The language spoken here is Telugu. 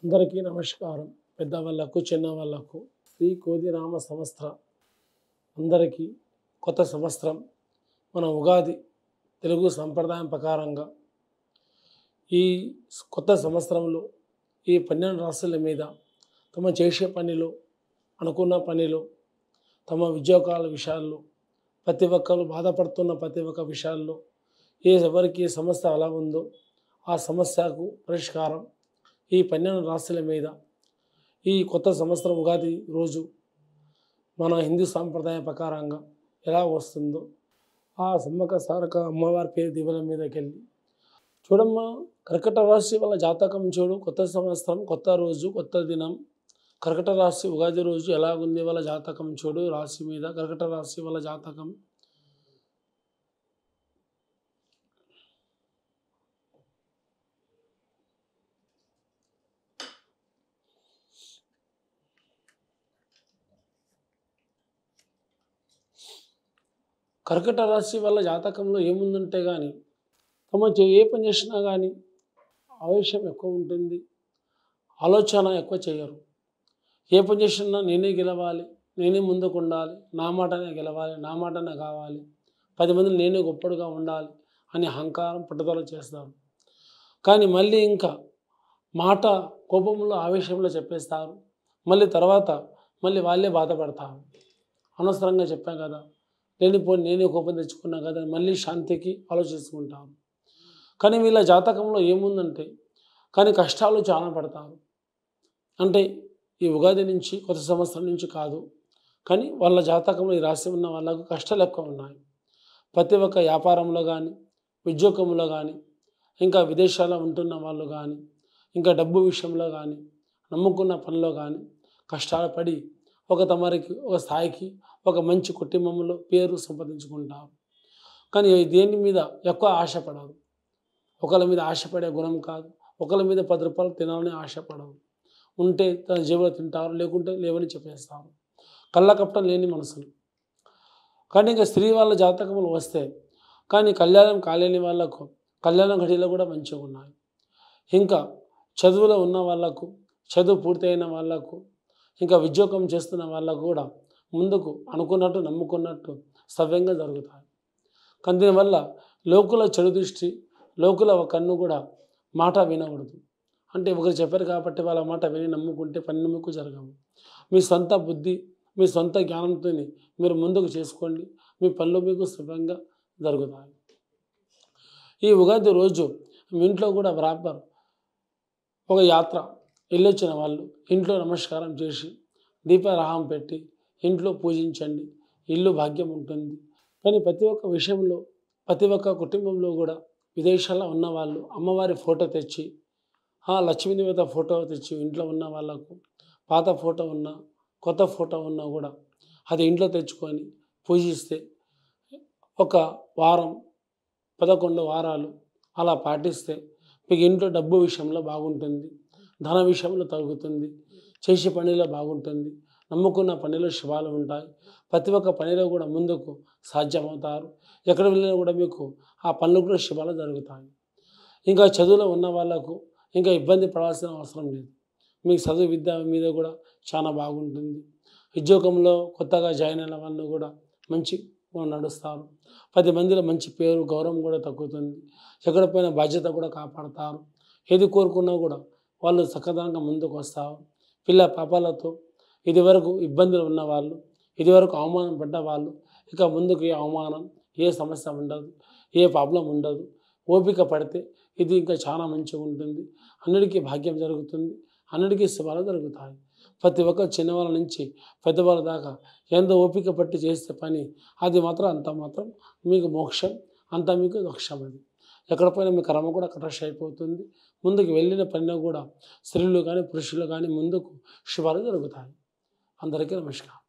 అందరికీ నమస్కారం. పెద్దవాళ్ళకు చిన్నవాళ్ళకు శ్రీ కోదినామ సంవత్సర అందరికీ కొత్త సంవత్సరం మన ఉగాది తెలుగు సంప్రదాయం ప్రకారంగా ఈ కొత్త సంవత్సరంలో ఈ 12 రాశుల మీద తమ చేసే పనిలో అనుకున్న పనిలో తమ ఉద్యోగాల విషయాల్లో ప్రతి ఒక్కరు బాధపడుతున్న ప్రతి ఒక్క విషయాల్లో ఎవరికి సమస్య ఎలా ఉందో ఆ సమస్యకు పరిష్కారం ఈ 12 రాశుల మీద ఈ కొత్త సంవత్సరం ఉగాది రోజు మన హిందూ సాంప్రదాయ ప్రకారంగా ఎలా వస్తుందో ఆ సమ్మక సారక అమ్మవారి పేరు దీవెన మీదకి వెళ్ళి చూడమ్మా. కర్కట రాశి వాళ్ళ జాతకం చూడు. కొత్త సంవత్సరం, కొత్త రోజు, కొత్త దినం. కర్కట రాశి ఉగాది రోజు ఎలాగుంది వాళ్ళ జాతకం చూడు. రాశి మీద కర్కట రాశి వాళ్ళ జాతకం కర్కట రాశి వాళ్ళ జాతకంలో ఏముందంటే కానీ తమ ఏ పని చేసినా కానీ ఆవేశం ఎక్కువ ఉంటుంది, ఆలోచన ఎక్కువ చేయరు. ఏ పని చేసినా నేనే గెలవాలి, నేనే ముందుకు ఉండాలి, నా మాటనే గెలవాలి, నా మాటనే కావాలి, 10 మందిని నేనే గొప్పడుగా ఉండాలి అని అహంకారం పట్టుదల చేస్తారు. కానీ మళ్ళీ ఇంకా మాట కోపంలో ఆవేశంలో చెప్పేస్తారు. మళ్ళీ తర్వాత వాళ్ళే బాధపడతారు. అనవసరంగా చెప్పాం కదా, లేనిపోని నేనే కోపం తెచ్చుకున్నా కదా, మళ్ళీ శాంతికి ఆలోచిస్తుంటారు. కానీ వీళ్ళ జాతకంలో ఏముందంటే కానీ కష్టాలు చాలా పడతారు. అంటే ఈ ఉగాది నుంచి కొత్త సంవత్సరం నుంచి కాదు, కానీ వాళ్ళ జాతకంలో ఈ రాశి ఉన్న వాళ్ళకు కష్టాలు ఎక్కువ ఉన్నాయి. ప్రతి ఒక్క వ్యాపారంలో కానీ, ఉద్యోగంలో కానీ, ఇంకా విదేశాల్లో ఉంటున్న వాళ్ళు కానీ, ఇంకా డబ్బు విషయంలో కానీ, నమ్ముకున్న పనిలో కానీ కష్టాలు పడి తమరికి ఒక స్థాయికి ఒక మంచి కుటుంబంలో పేరు సంపాదించుకుంటారు. కానీ దేని మీద ఎక్కువ ఆశపడరు. ఒకళ్ళ మీద ఆశపడే గుణం కాదు. ఒకళ్ళ మీద 10 రూపాయలు తినాలని ఆశపడరు. ఉంటే తన జేబులో తింటారు, లేకుంటే లేవని చెప్పేస్తారు. కళ్ళకపటం లేని మనసులు. కానీ ఇంకా స్త్రీ వాళ్ళ జాతకములు వస్తే కానీ కళ్యాణం కాలేని వాళ్ళకు కళ్యాణ ఘడియలు కూడా మంచిగా ఉన్నాయి. ఇంకా చదువులో ఉన్న వాళ్ళకు, చదువు పూర్తయిన వాళ్ళకు, ఇంకా ఉద్యోగం చేస్తున్న వాళ్ళకు కూడా ముందుకు అనుకున్నట్టు నమ్ముకున్నట్టు సవ్యంగా జరుగుతాయి. కానీ దీనివల్ల లోకుల చెడు దృష్టి, లోకుల కన్ను కూడా మాట వినకూడదు. అంటే ఒకరు చెప్పారు కాబట్టి వాళ్ళ మాట విని నమ్ముకుంటే పని మీకు జరగవు. మీ సొంత బుద్ధి, మీ సొంత జ్ఞానంతో మీరు ముందుకు చేసుకోండి, మీ పనులు మీకు శుభ్రంగా జరుగుతాయి. ఈ ఉగాది రోజు మీ ఇంట్లో కూడా బరాబర్ ఒక యాత్ర వెళ్ళొచ్చిన వాళ్ళు ఇంట్లో నమస్కారం చేసి దీపారాహం పెట్టి ఇంట్లో పూజించండి. ఇల్లు భాగ్యం ఉంటుంది. కానీ ప్రతి ఒక్క విషయంలో ప్రతి ఒక్క కుటుంబంలో కూడా విదేశాల్లో ఉన్న వాళ్ళు అమ్మవారి ఫోటో తెచ్చి, లక్ష్మీదేవత ఫోటో తెచ్చి ఇంట్లో ఉన్న వాళ్ళకు పాత ఫోటో ఉన్నా కొత్త ఫోటో ఉన్నా కూడా అది ఇంట్లో తెచ్చుకొని పూజిస్తే ఒక వారం 11 వారాలు అలా పాటిస్తే మీకు ఇంట్లో డబ్బు విషయంలో బాగుంటుంది, ధన విషయంలో తగ్గుతుంది, చేసే పనిలో బాగుంటుంది, నమ్ముకున్న పనిలో శుభాలు ఉంటాయి. ప్రతి ఒక్క పనిలో కూడా ముందుకు సాధ్యమవుతారు. ఎక్కడ వెళ్ళినా కూడా మీకు ఆ పనులు కూడా శుభాలు జరుగుతాయి. ఇంకా చదువులో ఉన్న వాళ్ళకు ఇంకా ఇబ్బంది పడాల్సిన అవసరం లేదు. మీకు చదువు విద్య మీద కూడా చాలా బాగుంటుంది. ఉద్యోగంలో కొత్తగా జాయిన్ అయిన వాళ్ళు కూడా మంచి నడుస్తారు. 10 మందిలో మంచి పేరు గౌరవం కూడా తగ్గుతుంది. ఎక్కడ పోయిన బాధ్యత కూడా కాపాడతారు. ఏది కోరుకున్నా కూడా వాళ్ళు చక్కదనంగా ముందుకు వస్తారు. పిల్ల పాపాలతో ఇదివరకు ఇబ్బందులు ఉన్నవాళ్ళు, ఇదివరకు అవమానం పడ్డ వాళ్ళు ఇక ముందుకు ఏ అవమానం, ఏ సమస్య ఉండదు, ఏ ప్రాబ్లం ఉండదు. ఓపిక పడితే ఇది ఇంకా చాలా మంచిగా ఉంటుంది. అన్నిటికీ భాగ్యం జరుగుతుంది, అన్నిటికీ శుభాలు జరుగుతాయి. ప్రతి ఒక్క చిన్నవాళ్ళ నుంచి పెద్దవాళ్ళ దాకా ఎంతో ఓపిక పట్టి చేస్తే పని అది మాత్రం అంత మాత్రం మీకు మోక్షం, అంత మీకు లక్ష్యం. అది ఎక్కడ పోయినా మీ కర్మ కూడా కటాక్ష అయిపోతుంది. ముందుకు వెళ్ళిన పనిలో కూడా స్త్రీలు కానీ పురుషులు కానీ ముందుకు శుభాలు జరుగుతాయి. అందరికీ నమస్కారం.